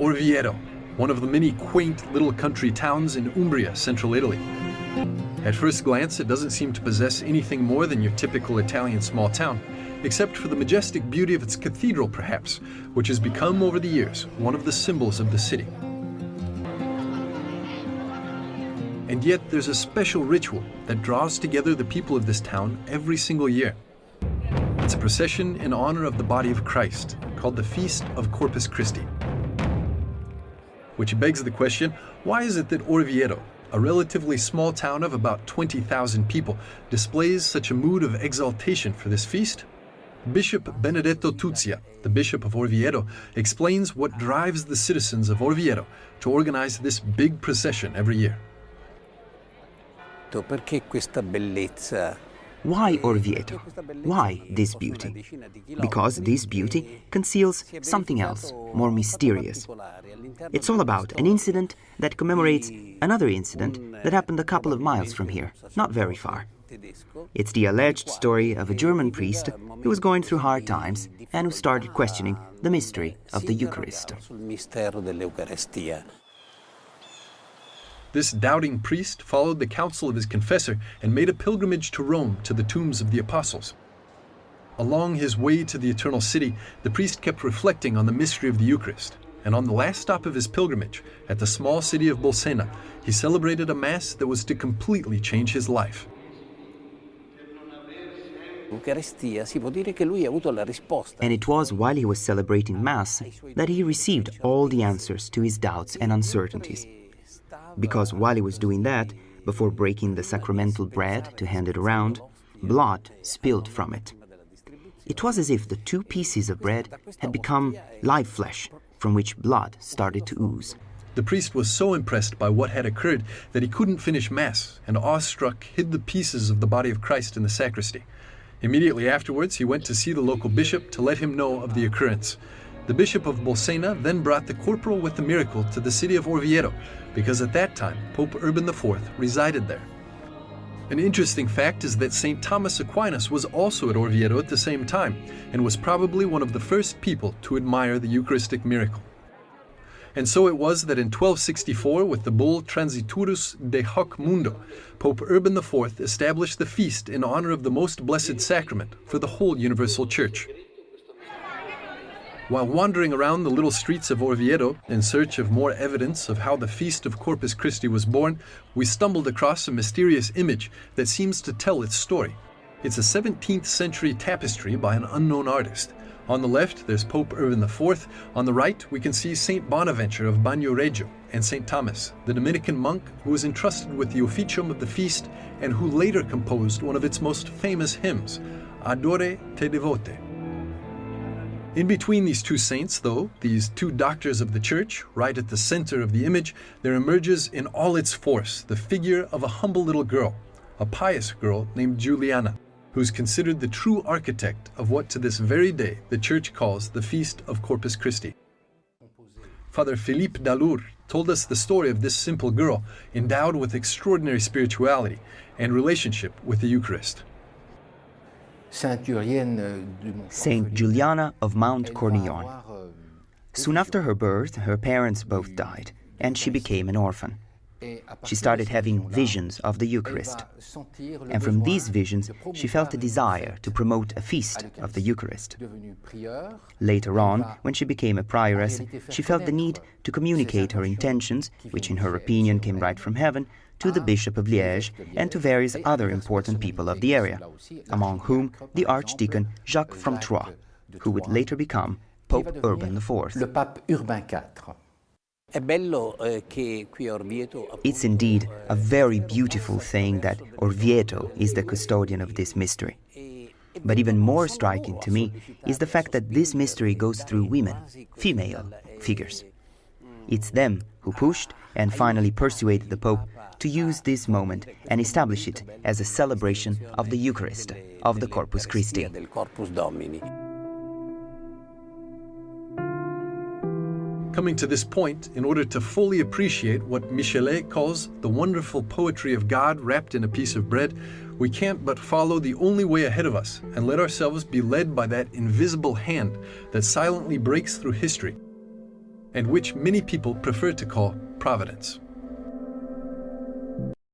Orvieto, one of the many quaint little country towns in Umbria, central Italy. At first glance, it doesn't seem to possess anything more than your typical Italian small town, except for the majestic beauty of its cathedral, perhaps, which has become, over the years, one of the symbols of the city. And yet, there's a special ritual that draws together the people of this town every single year. It's a procession in honor of the body of Christ, called the Feast of Corpus Christi. Which begs the question, why is it that Orvieto, a relatively small town of about 20,000 people, displays such a mood of exaltation for this feast? Bishop Benedetto Tuzia, the Bishop of Orvieto, explains what drives the citizens of Orvieto to organize this big procession every year. Why Orvieto? Why this beauty? Because this beauty conceals something else, more mysterious. It's all about an incident that commemorates another incident that happened a couple of miles from here, not very far. It's the alleged story of a German priest who was going through hard times and who started questioning the mystery of the Eucharist. This doubting priest followed the counsel of his confessor and made a pilgrimage to Rome to the tombs of the apostles. Along his way to the eternal city, the priest kept reflecting on the mystery of the Eucharist, and on the last stop of his pilgrimage, at the small city of Bolsena, he celebrated a Mass that was to completely change his life. And it was while he was celebrating Mass that he received all the answers to his doubts and uncertainties. Because while he was doing that, before breaking the sacramental bread to hand it around, blood spilled from it. It was as if the two pieces of bread had become live flesh, from which blood started to ooze. The priest was so impressed by what had occurred that he couldn't finish Mass, and awestruck hid the pieces of the body of Christ in the sacristy. Immediately afterwards, he went to see the local bishop to let him know of the occurrence. The Bishop of Bolsena then brought the corporal with the miracle to the city of Orvieto, because at that time Pope Urban IV resided there. An interesting fact is that St. Thomas Aquinas was also at Orvieto at the same time, and was probably one of the first people to admire the Eucharistic miracle. And so it was that in 1264, with the bull Transiturus de Hoc Mundo, Pope Urban IV established the feast in honor of the Most Blessed Sacrament for the whole Universal Church. While wandering around the little streets of Orvieto in search of more evidence of how the Feast of Corpus Christi was born, we stumbled across a mysterious image that seems to tell its story. It's a 17th century tapestry by an unknown artist. On the left, there's Pope Urban IV. On the right, we can see Saint Bonaventure of Bagnoregio and Saint Thomas, the Dominican monk who was entrusted with the officium of the feast and who later composed one of its most famous hymns, Adore te devote. In between these two saints, though, these two doctors of the church, right at the center of the image, there emerges in all its force the figure of a humble little girl, a pious girl named Juliana, who's considered the true architect of what to this very day the church calls the Feast of Corpus Christi. Father Philippe Dallour told us the story of this simple girl endowed with extraordinary spirituality and relationship with the Eucharist. Saint Juliana of Mount Cornillon. Soon after her birth, her parents both died, and she became an orphan. She started having visions of the Eucharist. And from these visions, she felt a desire to promote a feast of the Eucharist. Later on, when she became a prioress, she felt the need to communicate her intentions, which in her opinion came right from heaven, to the Bishop of Liège and to various other important people of the area, among whom the Archdeacon Jacques from Troyes, who would later become Pope Urban IV. It's indeed a very beautiful thing that Orvieto is the custodian of this mystery. But even more striking to me is the fact that this mystery goes through women, female figures. It's them who pushed and finally persuaded the Pope to use this moment and establish it as a celebration of the Eucharist, of the Corpus Christi. Coming to this point, in order to fully appreciate what Michelet calls the wonderful poetry of God wrapped in a piece of bread, we can't but follow the only way ahead of us and let ourselves be led by that invisible hand that silently breaks through history. and which many people prefer to call providence.